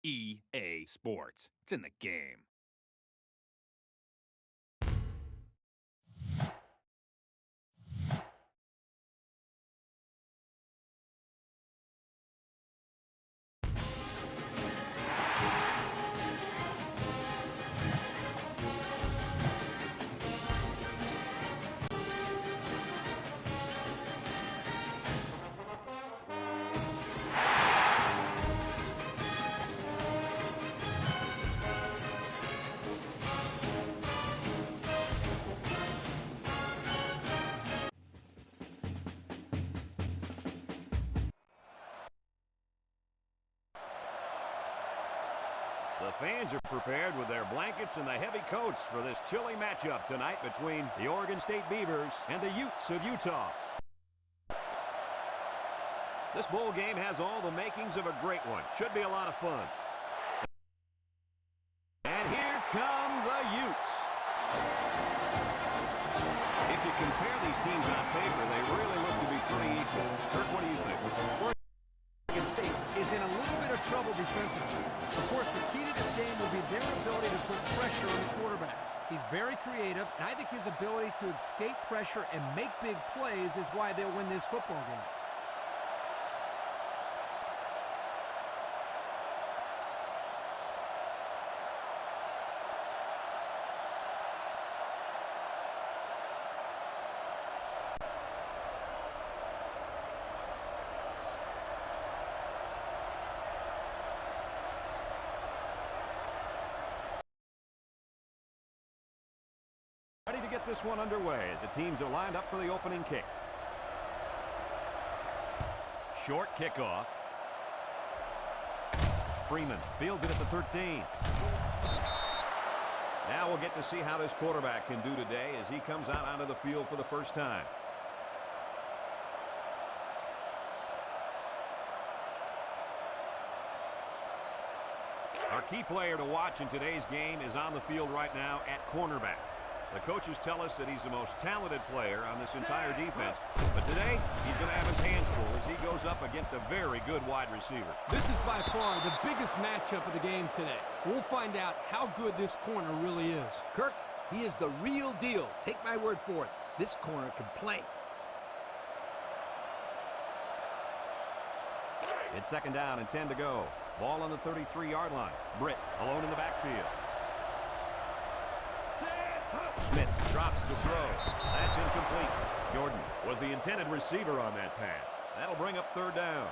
EA Sports. It's in the game. The fans are prepared with their blankets and the heavy coats for this chilly matchup tonight between the Oregon State Beavers and the Utes of Utah. This bowl game has all the makings of a great one. Should be a lot of fun. And here come the Utes. If you compare these teams on paper, they really look to be pretty equal. Kirk, what do you think? Oregon State is in a little bit of trouble defensively. Of course, the key to this game will be their ability to put pressure on the quarterback. He's very creative, and I think his ability to escape pressure and make big plays is why they'll win this football game. Ready to get this one underway as the teams are lined up for the opening kick. Short kickoff. Freeman fields it at the 13. Now we'll get to see how this quarterback can do today as he comes out onto the field for the first time. Our key player to watch in today's game is on the field right now at cornerback. The coaches tell us that he's the most talented player on this entire defense. But today, he's going to have his hands full as he goes up against a very good wide receiver. This is by far the biggest matchup of the game today. We'll find out how good this corner really is. Kirk, he is the real deal. Take my word for it. This corner can play. It's second down and 10 to go. Ball on the 33-yard line. Britt alone in the backfield. Smith drops the throw. That's incomplete. Jordan was the intended receiver on that pass. That'll bring up third down.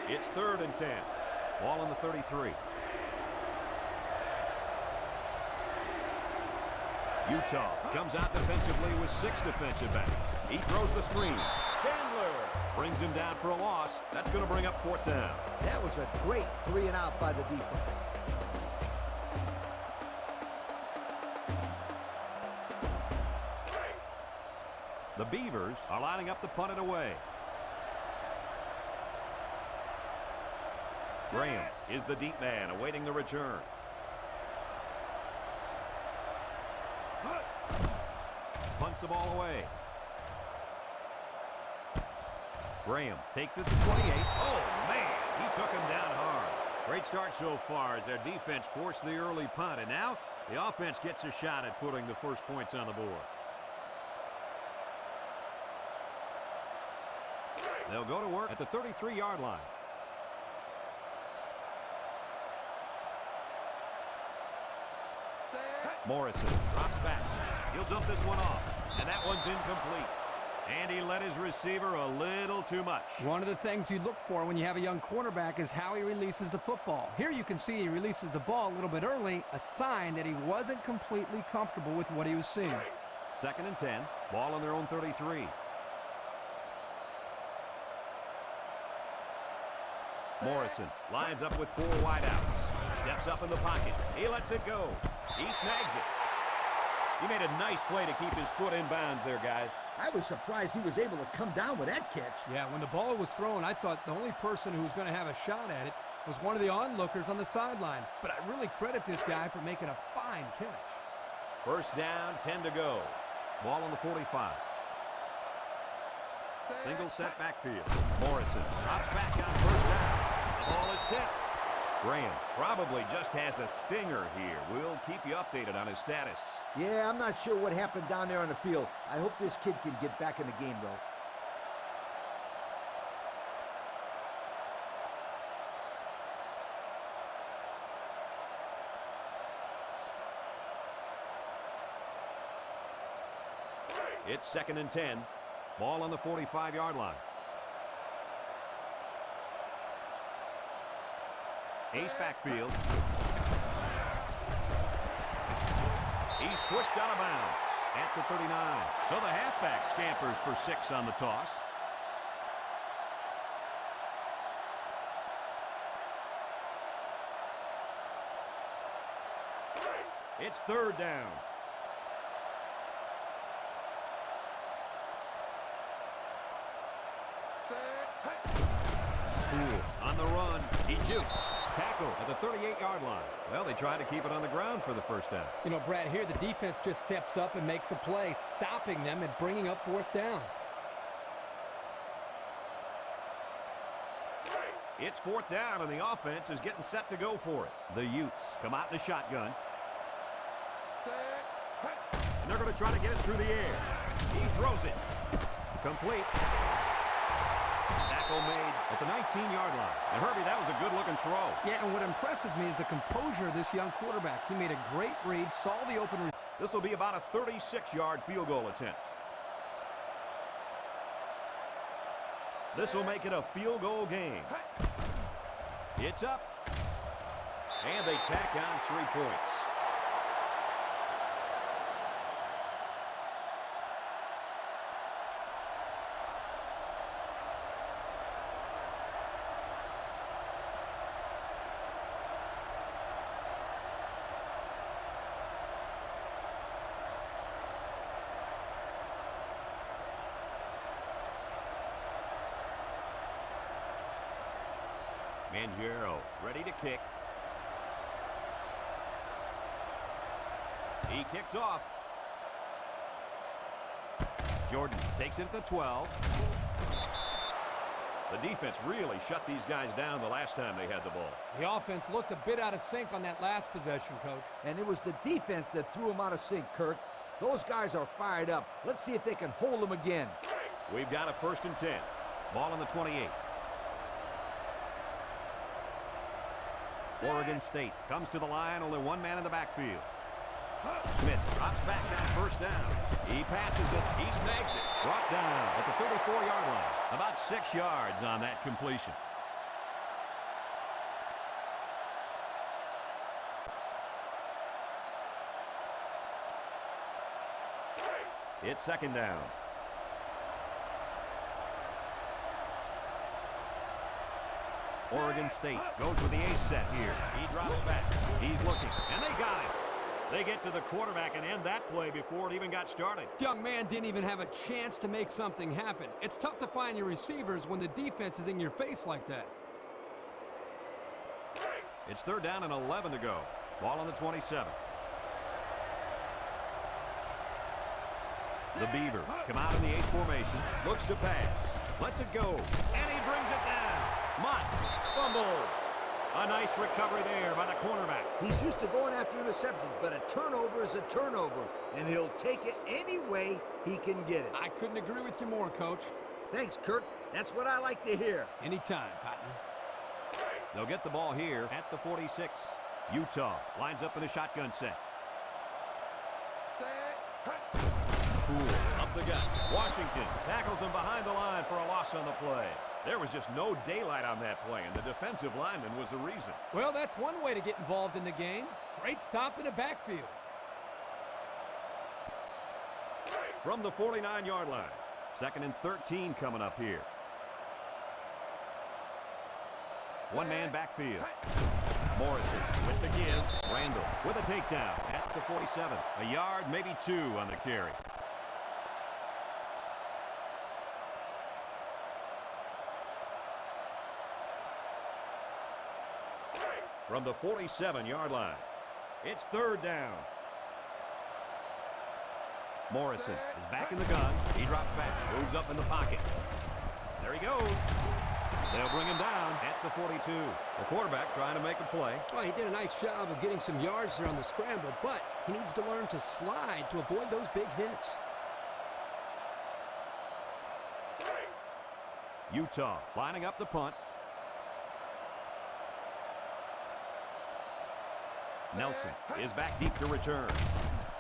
It's third and 10. Ball on the 33. Utah comes out defensively with 6 defensive backs. He throws the screen. Chandler brings him down for a loss. That's going to bring up fourth down. That was a great 3-and-out by the defense. The Beavers are lining up to punt it away. Graham is the deep man awaiting the return. Punts the ball away. Graham takes it to 28. Oh, man, he took him down hard. Great start so far as their defense forced the early punt, and now the offense gets a shot at putting the first points on the board. They'll go to work at the 33-yard line. Morrison drops back. He'll dump this one off, and that one's incomplete. And he led his receiver a little too much. One of the things you look for when you have a young quarterback is how he releases the football. Here you can see he releases the ball a little bit early, a sign that he wasn't completely comfortable with what he was seeing. Second and 10, ball on their own 33. Morrison lines up with 4 wideouts. Steps up in the pocket. He lets it go. He snags it. He made a nice play to keep his foot in bounds there, guys. I was surprised he was able to come down with that catch. Yeah, when the ball was thrown, I thought the only person who was going to have a shot at it was one of the onlookers on the sideline. But I really credit this guy for making a fine catch. First down, 10 to go. Ball on the 45. Single set backfield. Morrison drops back on first down. The ball is tipped. Graham probably just has a stinger here. We'll keep you updated on his status. Yeah, I'm not sure what happened down there on the field. I hope this kid can get back in the game, though. It's 2nd and 10. Ball on the 45-yard line. Ace backfield. He's pushed out of bounds at the 39. So the halfback scampers for 6 on the toss. It's 3rd down. On the run, he shoots. Tackle at the 38-yard line. Well, they tried to keep it on the ground for the first down. You know, Brad, here the defense just steps up and makes a play, stopping them and bringing up 4th down. It's 4th down, and the offense is getting set to go for it. The Utes come out in the shotgun. And they're going to try to get it through the air. He throws it. Complete. Tackle made at the 19-yard line. And Herbie, that was a good-looking throw. Yeah, and what impresses me is the composure of this young quarterback. He made a great read, saw the open. This will be about a 36-yard field goal attempt. This will make it a field goal game. It's up. And they tack on 3 points. Mangiero ready to kick. He kicks off. Jordan takes it to the 12. The defense really shut these guys down the last time they had the ball. The offense looked a bit out of sync on that last possession, Coach. And it was the defense that threw him out of sync, Kirk. Those guys are fired up. Let's see if they can hold them again. We've got a 1st and 10. Ball on the 28. Oregon State comes to the line, only one man in the backfield. Smith drops back on 1st down. He passes it. He snags it. Brought down at the 34-yard line. About 6 yards on that completion. It's 2nd down. Oregon State goes with the ace set here. He drops back. He's looking, and they got him. They get to the quarterback and end that play before it even got started. Young man didn't even have a chance to make something happen. It's tough to find your receivers when the defense is in your face like that. It's 3rd down and 11 to go. Ball on the 27. The Beavers come out in the ace formation. Looks to pass. Lets it go. And he brings it down. Mott fumbles. A nice recovery there by the cornerback. He's used to going after interceptions, but a turnover is a turnover, and he'll take it any way he can get it. I couldn't agree with you more, Coach. Thanks, Kirk. That's what I like to hear. Anytime, partner. They'll get the ball here at the 46. Utah lines up in a shotgun set. Poole up the gut. Washington tackles him behind the line for a loss on the play. There was just no daylight on that play, and the defensive lineman was the reason. Well, that's one way to get involved in the game. Great stop in the backfield. From the 49-yard line. 2nd and 13 coming up here. One-man backfield. Morrison with the give. Randall with a takedown at the 47. A yard, maybe 2 on the carry. From the 47-yard line. It's 3rd down. Morrison is back in the gun. He drops back, moves up in the pocket. There he goes. They'll bring him down at the 42. The quarterback trying to make a play. Well, he did a nice job of getting some yards there on the scramble, but he needs to learn to slide to avoid those big hits. Utah lining up the punt. Nelson is back deep to return.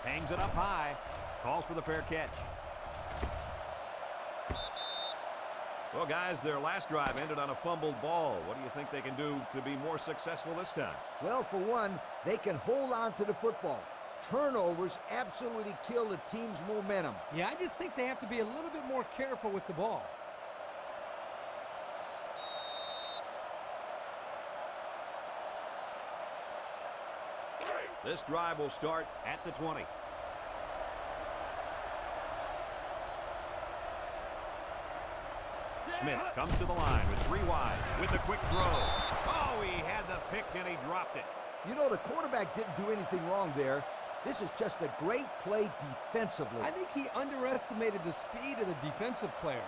Hangs it up high. Calls for the fair catch. Well, guys, their last drive ended on a fumbled ball. What do you think they can do to be more successful this time? Well, for one, they can hold on to the football. Turnovers absolutely kill the team's momentum. Yeah, I just think they have to be a little bit more careful with the ball. This drive will start at the 20. Smith comes to the line with 3 wide with a quick throw. Oh, he had the pick and he dropped it. You know, the quarterback didn't do anything wrong there. This is just a great play defensively. I think he underestimated the speed of the defensive player.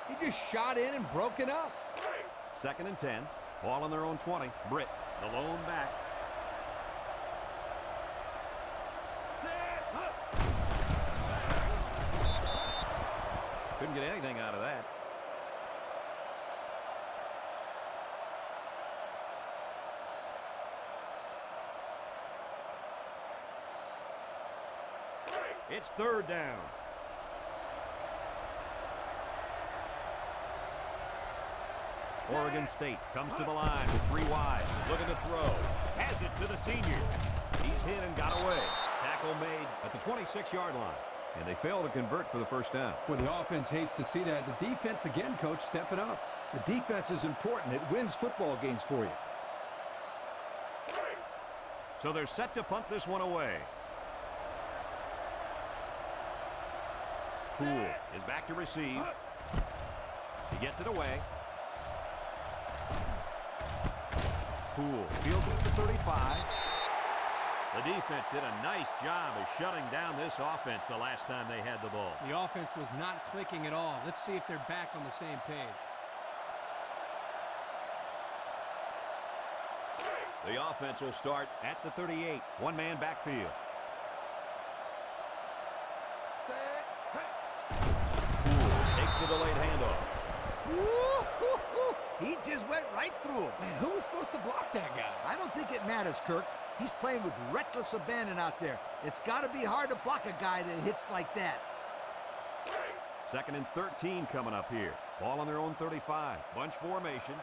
He just shot in and broke it up. 2nd and 10. Ball on their own 20. Britt, the lone back. Couldn't get anything out of that. It's 3rd down. Oregon State comes to the line with 3 wide. Looking to throw. Has it to the senior. He's hit and got away. Tackle made at the 26-yard line. And they fail to convert for the first down. Well, the offense hates to see that. The defense, again, coach, stepping up. The defense is important. It wins football games for you. So they're set to punt this one away. Poole is back to receive. He gets it away. Poole fields it at the 35. The defense did a nice job of shutting down this offense the last time they had the ball. The offense was not clicking at all. Let's see if they're back on the same page. The offense will start at the 38. One-man backfield. Poole takes the delayed handoff. Woo-hoo-hoo. He just went right through him. Man, who was supposed to block that guy? I don't think it matters, Kirk. He's playing with reckless abandon out there. It's got to be hard to block a guy that hits like that. 2nd and 13 coming up here. Ball on their own 35. Bunch formation.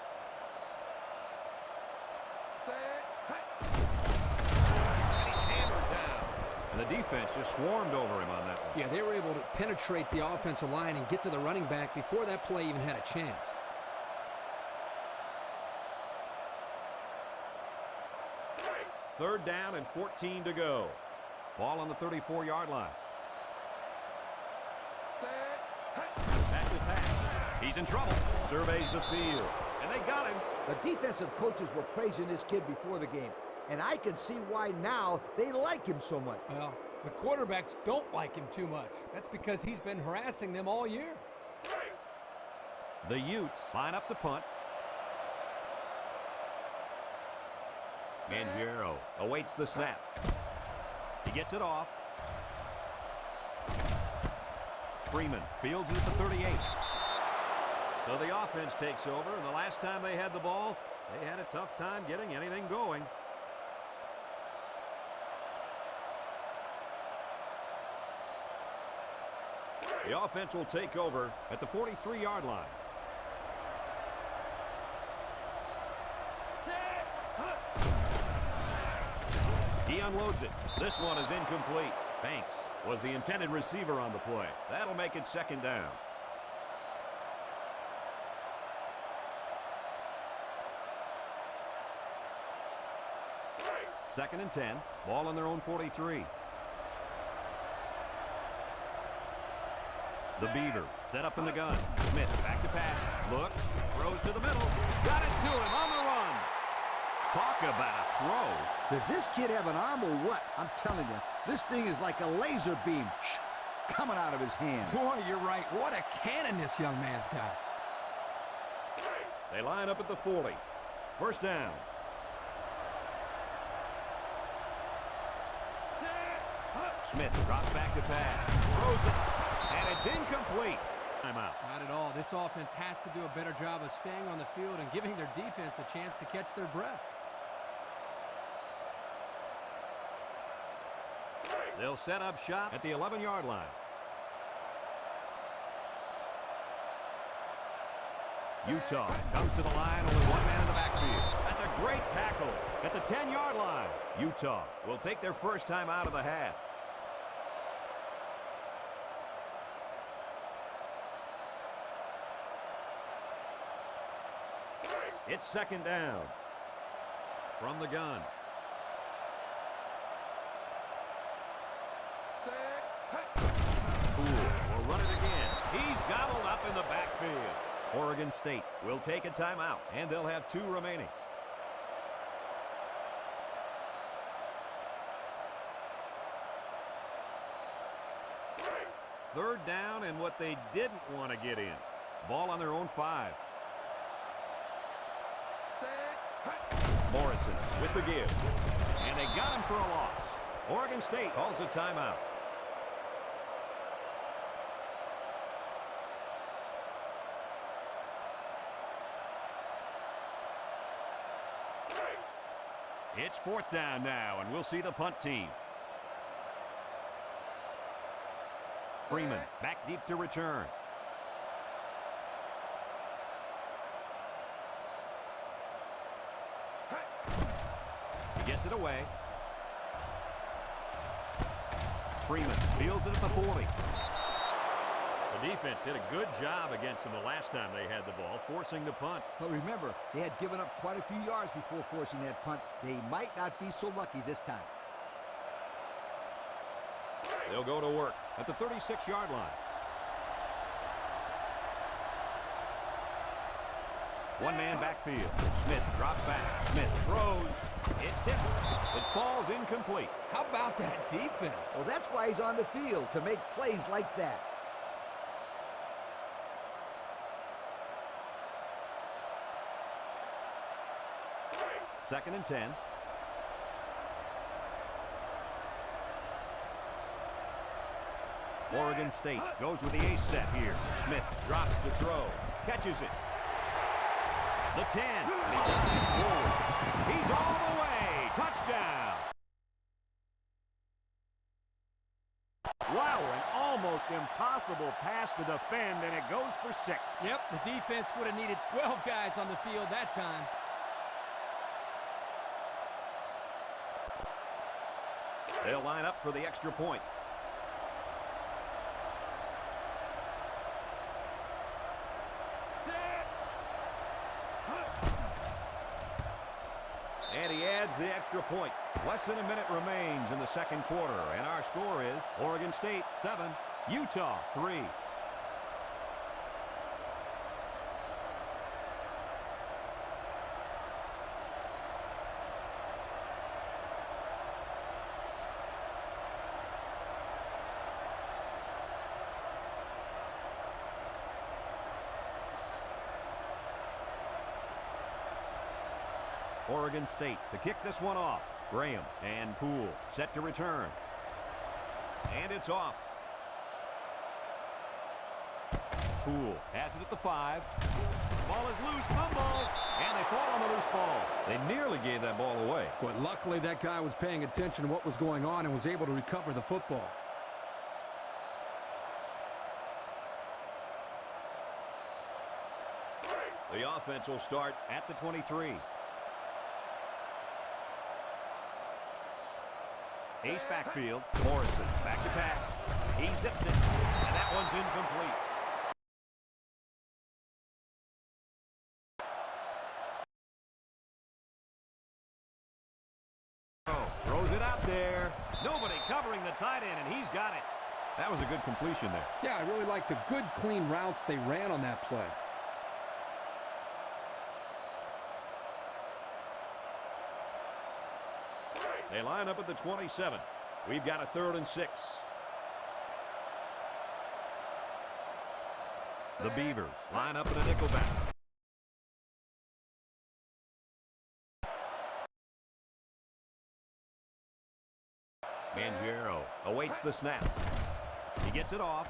And he's hammered down. And the defense just swarmed over him on that one. Yeah, they were able to penetrate the offensive line and get to the running back before that play even had a chance. 3rd down and 14 to go. Ball on the 34-yard line. Back to pass. He's in trouble. Surveys the field. And they got him. The defensive coaches were praising this kid before the game, and I can see why now they like him so much. Well, the quarterbacks don't like him too much. That's because he's been harassing them all year. The Utes line up to punt. Mangiero awaits the snap. He gets it off. Freeman fields it at the 38. So the offense takes over, and the last time they had the ball, they had a tough time getting anything going. The offense will take over at the 43-yard line. He unloads it. This one is incomplete. Banks was the intended receiver on the play. That'll make it 2nd down. Second and 10. Ball on their own 43. The Beavers set up in the gun. Smith back to pass. Looks. Throws to the middle. Got it to him on the run. Talk about a throw. Does this kid have an arm or what? I'm telling you, this thing is like a laser beam. coming out of his hand. Boy, you're right. What a cannon this young man's got. They line up at the 40. First down. Smith drops back to pass. Throws it. And it's incomplete. Timeout. Not at all. This offense has to do a better job of staying on the field and giving their defense a chance to catch their breath. They'll set up shop at the 11-yard line. Utah comes to the line, only one man in the backfield. That's a great tackle at the 10-yard line. Utah will take their first time out of the half. It's second down from the gun. Poole will run it again. He's gobbled up in the backfield. Oregon State will take a timeout, and they'll have 2 remaining. Third down and what they didn't want to get in. Ball on their own 5. Morrison with the give. And they got him for a loss. Oregon State calls a timeout. It's fourth down now, and we'll see the punt team. Freeman back deep to return. He gets it away. Freeman fields it at the 40. The defense did a good job against them the last time they had the ball, forcing the punt. But remember, they had given up quite a few yards before forcing that punt. They might not be so lucky this time. They'll go to work at the 36-yard line. One-man backfield. Smith drops back. Smith throws. It's tipped. It falls incomplete. How about that defense? Well, that's why he's on the field, to make plays like that. Second and 10. Oregon State goes with the ace set here. Smith drops to throw. Catches it. The 10. And he does it forward. He's all the way. Touchdown. Wow, an almost impossible pass to defend, and it goes for 6. Yep, the defense would have needed 12 guys on the field that time. They'll line up for the extra point. And he adds the extra point. Less than a minute remains in the second quarter, and our score is Oregon State 7, Utah 3. Oregon State to kick this one off. Graham and Poole set to return. And it's off. Poole has it at the 5. Ball is loose, fumble, and they fall on the loose ball. They nearly gave that ball away. But luckily that guy was paying attention to what was going on and was able to recover the football. The offense will start at the 23. Ace backfield. Morrison back to pass. He zips it, and that one's incomplete. Throws it out there. Nobody covering the tight end, and he's got it. That was a good completion there. Yeah, I really liked the good, clean routes they ran on that play. They line up at the 27. We've got a 3rd and 6. The Beavers line up in a nickel back. Mangiero awaits the snap. He gets it off.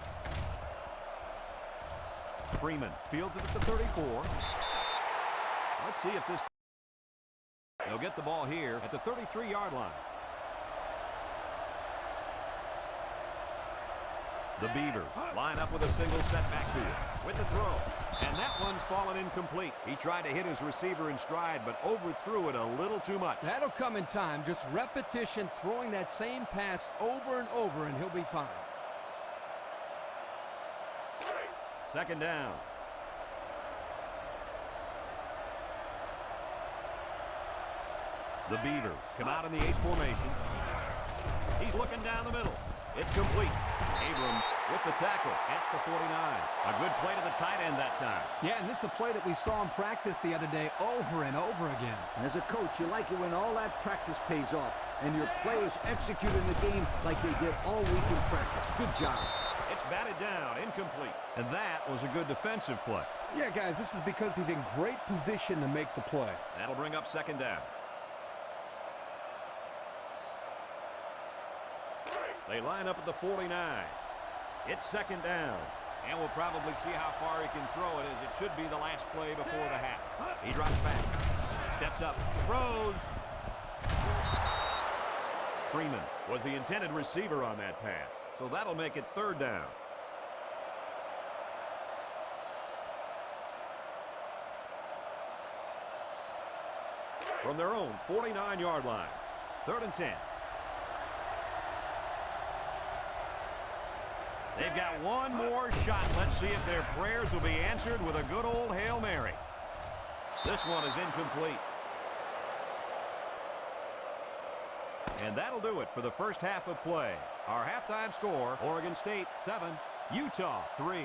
Freeman fields it at the 34. Let's see if this... They'll get the ball here at the 33-yard line. The Beavers line up with a single set backfield with the throw. And that one's fallen incomplete. He tried to hit his receiver in stride, but overthrew it a little too much. That'll come in time. Just repetition, throwing that same pass over and over, and he'll be fine. Second down. The Beavers come out in the ace formation. He's looking down the middle. It's complete. Abrams with the tackle at the 49. A good play to the tight end that time. Yeah, and this is a play that we saw in practice the other day over and over again. And as a coach, you like it when all that practice pays off and your players execute in the game like they did all week in practice. Good job. It's batted down, incomplete. And that was a good defensive play. Yeah, guys, this is because he's in great position to make the play. That'll bring up second down. They line up at the 49. It's second down. And we'll probably see how far he can throw it, as it should be the last play before the half. He drops back. Steps up. Throws. Freeman was the intended receiver on that pass. So that'll make it third down. From their own 49-yard line. 3rd and 10. They've got one more shot. Let's see if their prayers will be answered with a good old Hail Mary. This one is incomplete. And that'll do it for the first half of play. Our halftime score, Oregon State 7, Utah 3.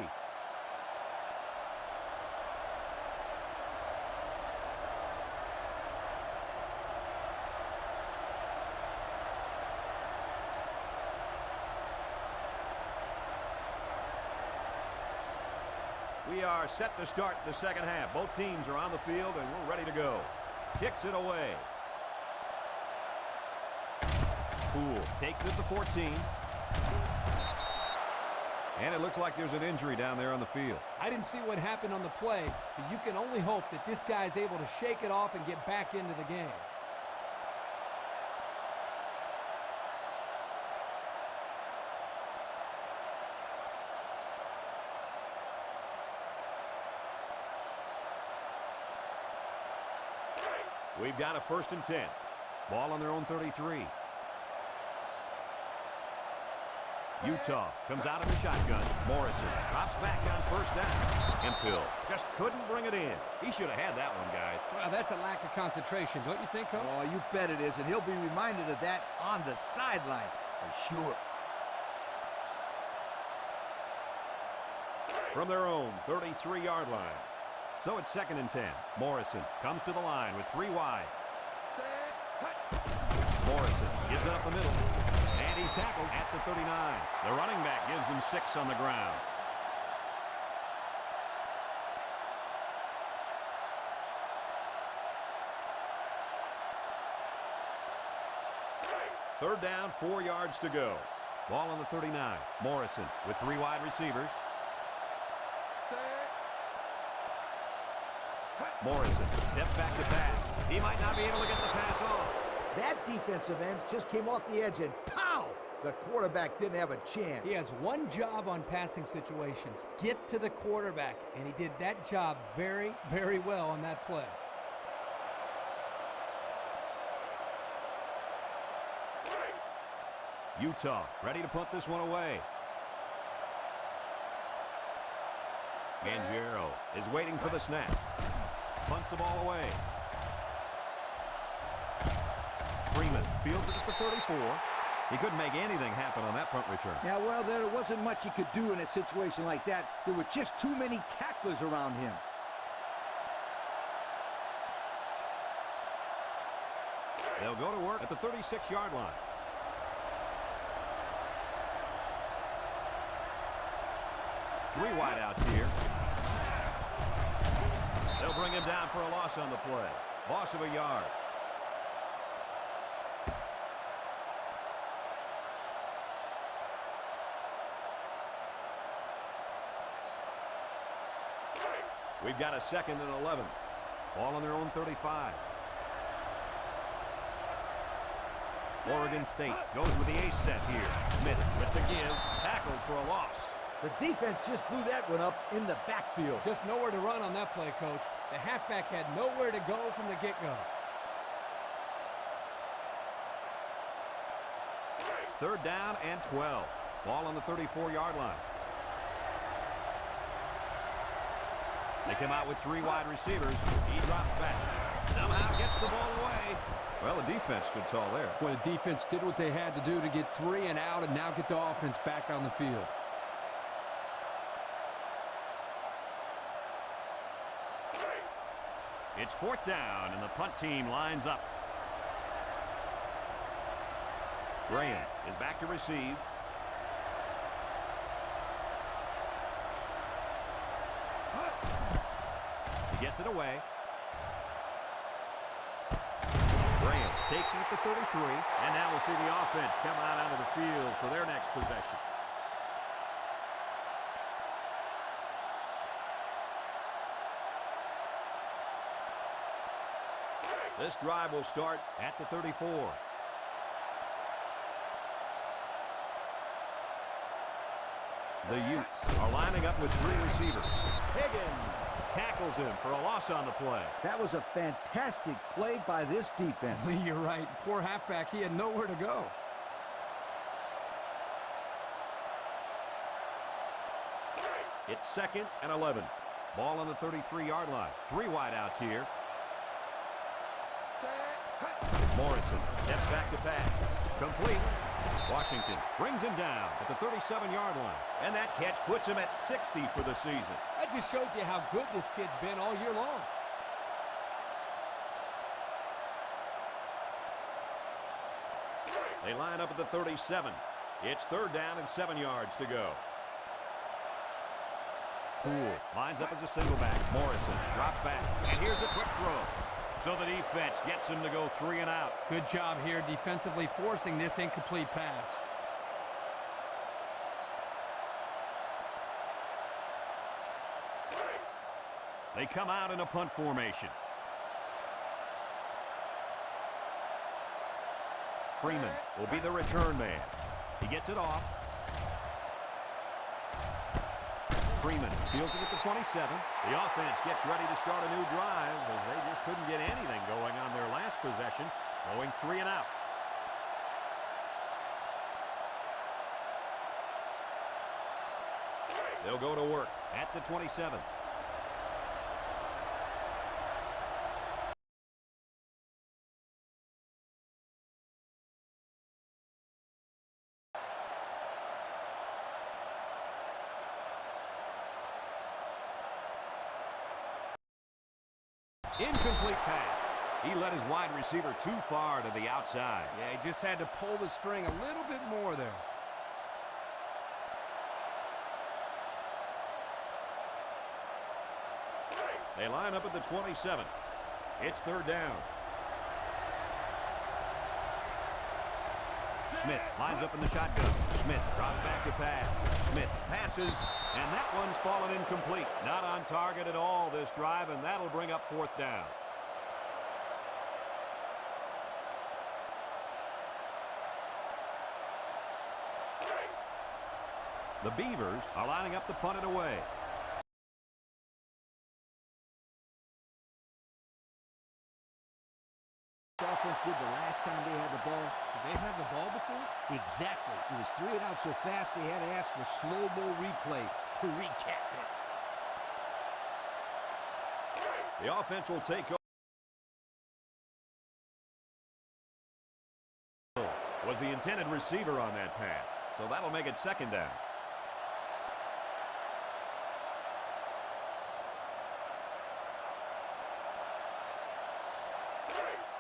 We are set to start the second half. Both teams are on the field, and we're ready to go. Kicks it away. Poole takes it to 14. And it looks like there's an injury down there on the field. I didn't see what happened on the play, but you can only hope that this guy's able to shake it off and get back into the game. We've got a 1st and 10. Ball on their own 33. Utah comes out of the shotgun. Morrison drops back on 1st down. Hemphill just couldn't bring it in. He should have had that one, guys. Well, that's a lack of concentration, don't you think, Coach? Oh, you bet it is, and he'll be reminded of that on the sideline for sure. From their own 33-yard line. So it's 2nd and 10. Morrison comes to the line with 3 wide. Morrison gives it up the middle. And he's tackled at the 39. The running back gives him 6 on the ground. Third down, 4 yards to go. Ball on the 39. Morrison with 3 wide receivers. Morrison steps back to pass. He might not be able to get the pass off. That defensive end just came off the edge and pow! The quarterback didn't have a chance. He has one job on passing situations. Get to the quarterback, and he did that job very, very well on that play. Utah ready to punt this one away. Mangiero is waiting for the snap. Punts the ball away. Freeman fields it at the 34. He couldn't make anything happen on that punt return. Yeah, well, there wasn't much he could do in a situation like that. There were just too many tacklers around him. They'll go to work at the 36-yard line. Three wideouts here. down for a loss on the play. Loss of a yard. We've got a 2nd and 11. Ball on their own 35. Oregon State goes with the ace set here. Smith with the give. Tackled for a loss. The defense just blew that one up in the backfield. Just nowhere to run on that play, Coach. The halfback had nowhere to go from the get-go. 3rd down and 12. Ball on the 34-yard line. They come out with 3 wide receivers. He drops back. Somehow gets the ball away. Well, the defense stood tall there. Well, the defense did what they had to do to get 3 and out and now get the offense back on the field. It's 4th down, and the punt team lines up. Graham is back to receive. He gets it away. Graham takes it at the 33, and now we'll see the offense come out onto the field for their next possession. This drive will start at the 34. The Utes are lining up with 3 receivers. Higgins tackles him for a loss on the play. That was a fantastic play by this defense. Lee, you're right. Poor halfback. He had nowhere to go. It's 2nd and 11. Ball on the 33-yard line. 3 wideouts here. Morrison steps back to pass. Complete. Washington brings him down at the 37-yard line. And that catch puts him at 60 for the season. That just shows you how good this kid's been all year long. They line up at the 37. It's 3rd down and 7 yards to go. Fool lines up as a single back. Morrison drops back. And here's a quick throw. So the defense gets him to go 3 and out. Good job here defensively forcing this incomplete pass. They come out in a punt formation. Freeman will be the return man. He gets it off. Freeman fields it at the 27. The offense gets ready to start a new drive as they just couldn't get anything going on their last possession, going 3 and out. They'll go to work at the 27. Incomplete pass. He led his wide receiver too far to the outside. Yeah, he just had to pull the string a little bit more there. They line up at the 27. It's 3rd down. Smith lines up in the shotgun. Smith drops back to pass. Smith passes, and that one's fallen incomplete. Not on target at all this drive, and that'll bring up 4th down. The Beavers are lining up to punt it away. Offense did the last time they had the ball. Did they have the ball before? Exactly. It was 3 and out so fast they had to ask for slow-mo replay to recap it. The offense will take over. Was the intended receiver on that pass, so that'll make it 2nd down.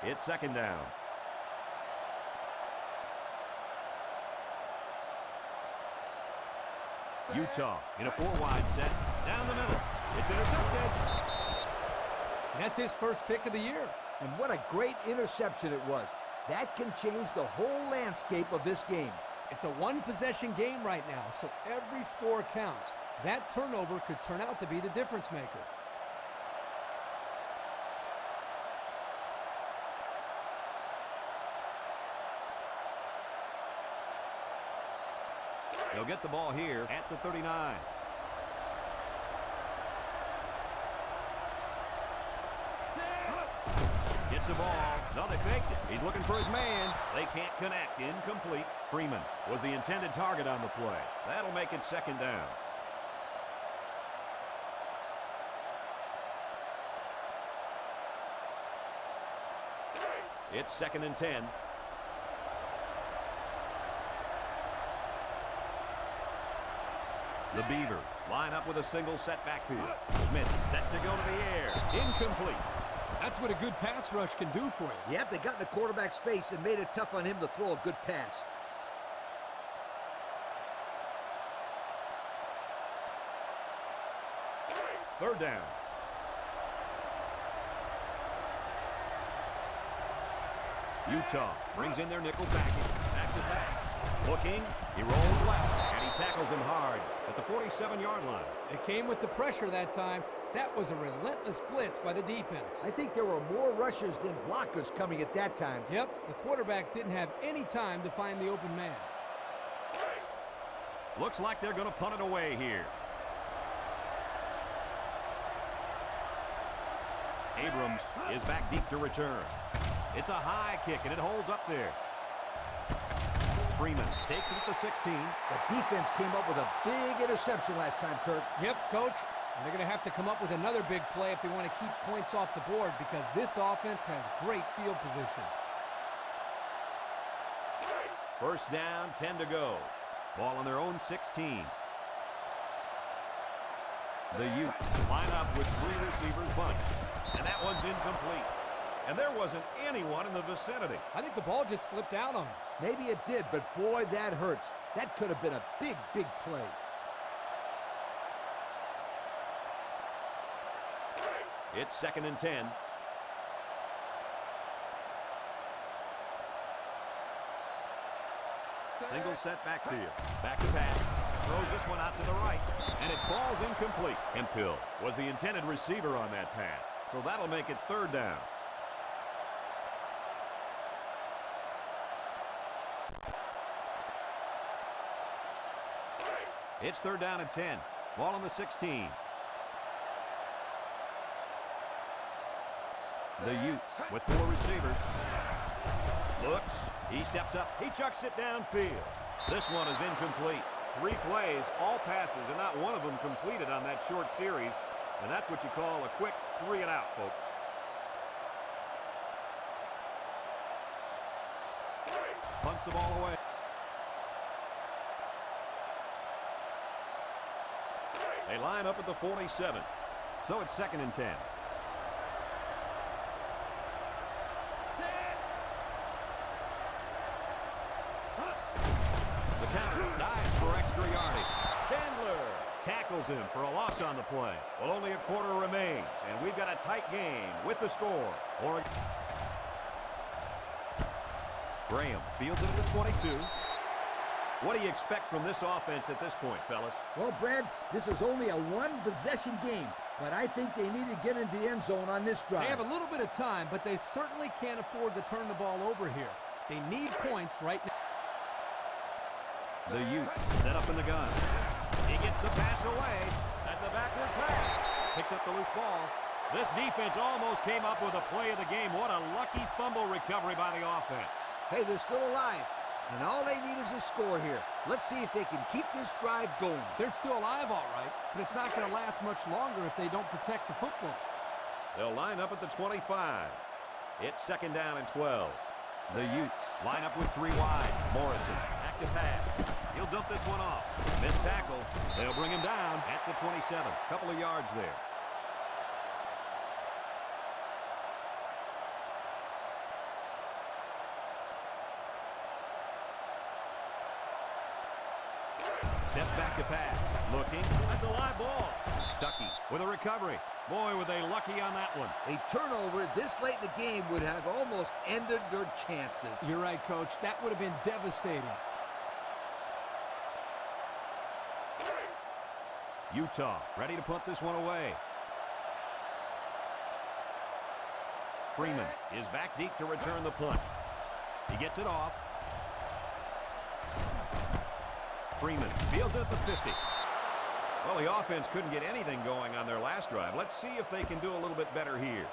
It's 2nd down. Utah in a 4-wide set. Down the middle. It's intercepted. That's his first pick of the year. And what a great interception it was. That can change the whole landscape of this game. It's a one-possession game right now, so every score counts. That turnover could turn out to be the difference maker. They'll get the ball here at the 39. Gets the ball. No, they faked it. He's looking for his man. They can't connect. Incomplete. Freeman was the intended target on the play. That'll make it second down. It's 2nd and 10. The Beavers line up with a single set backfield. Smith set to go to the air. Incomplete. That's what a good pass rush can do for you. Yep, they got in the quarterback's face and made it tough on him to throw a good pass. Third down. Utah brings in their nickel package. Back to pass. Looking. He rolls left. And he tackles him hard at the 47-yard line. It came with the pressure that time. That was a relentless blitz by the defense. I think there were more rushers than blockers coming at that time. Yep, the quarterback didn't have any time to find the open man. Looks like they're going to punt it away here. Abrams is back deep to return. It's a high kick, and it holds up there. Freeman takes it at the 16. The defense came up with a big interception last time, Kirk. Yep, Coach. And they're going to have to come up with another big play if they want to keep points off the board because this offense has great field position. First down, 10 to go. Ball on their own 16. The Utes line up with 3 receivers bunch. And that one's incomplete. And there wasn't anyone in the vicinity. I think the ball just slipped out on him. Maybe it did, but boy, that hurts. That could have been a big, big play. It's 2nd and 10. Single set backfield. Back to pass. Throws this one out to the right. And it falls incomplete. Hemphill was the intended receiver on that pass. So that'll make it 3rd down. It's 3rd down and 10. Ball on the 16. The Utes with 4 receivers. Looks. He steps up. He chucks it downfield. This one is incomplete. 3 plays, all passes, and not one of them completed on that short series. And that's what you call a quick 3 and out, folks. Punts the ball away. They line up at the 47. So it's 2nd and 10. The counter dives for extra yardage. Chandler tackles him for a loss on the play. Well, only a quarter remains, and we've got a tight game with the score. Oregon. Graham fields it at the 22. What do you expect from this offense at this point, fellas? Well, Brad, this is only a one-possession game, but I think they need to get into the end zone on this drive. They have a little bit of time, but they certainly can't afford to turn the ball over here. They need points right now. The Utes set up in the gun. He gets the pass away. That's a backward pass. Picks up the loose ball. This defense almost came up with a play of the game. What a lucky fumble recovery by the offense. Hey, they're still alive, and all they need is a score here. Let's see if they can keep this drive going. They're still alive, all right, but it's not going to last much longer if they don't protect the football. They'll line up at the 25. It's 2nd down and 12. The Utes line up with 3 wide. Morrison, back to pass. He'll dump this one off. Missed tackle. They'll bring him down at the 27. Couple of yards there. Steps back to pass. Looking. That's a live ball. Stuckey with a recovery. Boy, were they lucky on that one. A turnover this late in the game would have almost ended their chances. You're right, Coach. That would have been devastating. Utah ready to put this one away. Freeman is back deep to return the punt. He gets it off. Freeman fields it at the 50. Well, the offense couldn't get anything going on their last drive. Let's see if they can do a little bit better here.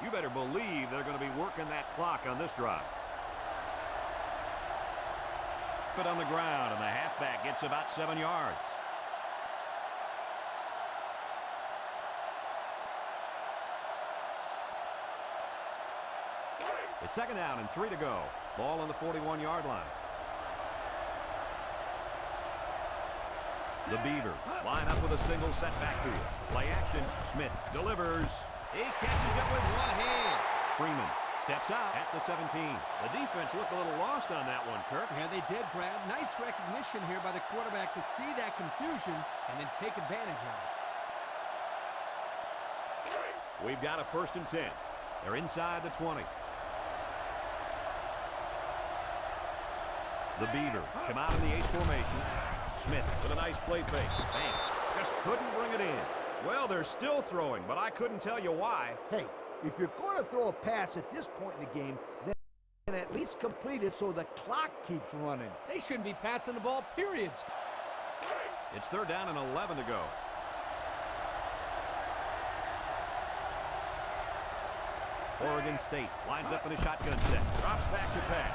You better believe they're going to be working that clock on this drive. But on the ground, and the halfback gets about 7 yards. It's second down and 3 to go. Ball on the 41-yard line. The Beavers line up with a single set backfield. Play action. Smith delivers. He catches it with one hand. Freeman steps out at the 17. The defense looked a little lost on that one, Kirk. Yeah, they did, Brad. Nice recognition here by the quarterback to see that confusion and then take advantage of it. We've got a 1st and 10. They're inside the 20. The Beavers come out in the H formation. Smith with a nice play fake. Banks just couldn't bring it in. Well, they're still throwing, but I couldn't tell you why. Hey, if you're going to throw a pass at this point in the game, then at least complete it so the clock keeps running. They shouldn't be passing the ball, period. It's 3rd down and 11 to go. Oregon State lines up in a shotgun set. Drops back to pass.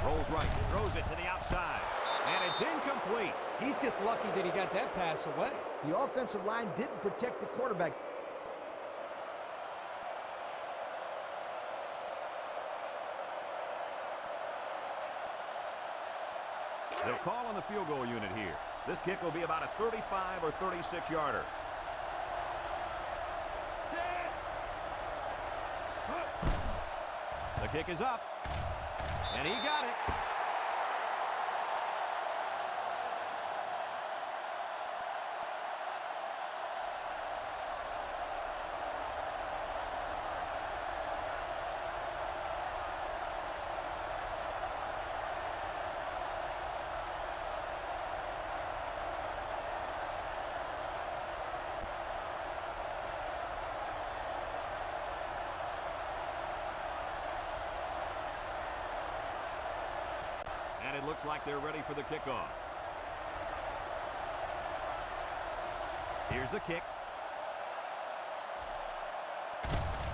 Rolls right. Throws it to the outside. And it's incomplete. He's just lucky that he got that pass away. The offensive line didn't protect the quarterback. They'll call on the field goal unit here. This kick will be about a 35 or 36-yarder. The kick is up. And he got it. And it looks like they're ready for the kickoff. Here's the kick.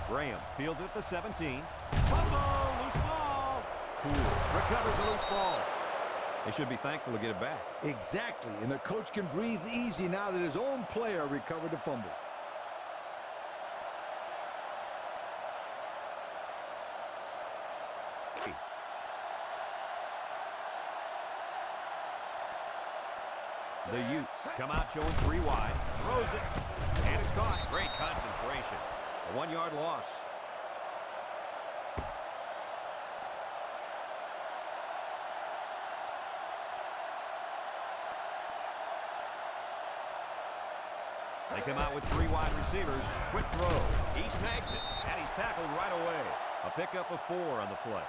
Graham fields it at the 17. Fumble, loose ball. Cool recovers a loose ball. They should be thankful to get it back. Exactly, and the coach can breathe easy now that his own player recovered the fumble. The Utes come out showing 3 wide. Throws it. And it's caught. Great concentration. A 1-yard loss. They come out with 3 wide receivers. Quick throw. He snags it. And he's tackled right away. A pickup of 4 on the play.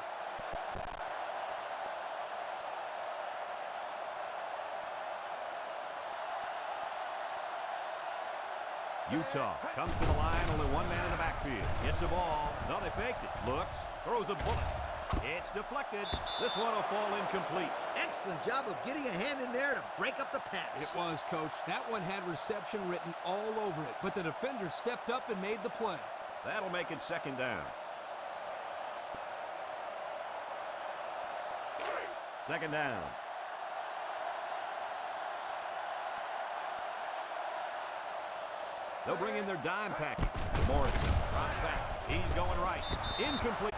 Utah comes to the line, only 1 man in the backfield. Gets the ball. No, they faked it. Looks, throws a bullet. It's deflected. This one will fall incomplete. Excellent job of getting a hand in there to break up the pass. It was, Coach. That one had reception written all over it, but the defender stepped up and made the play. That'll make it 2nd down. 2nd down. They'll bring in their dime package. Morrison drops back. He's going right. Incomplete.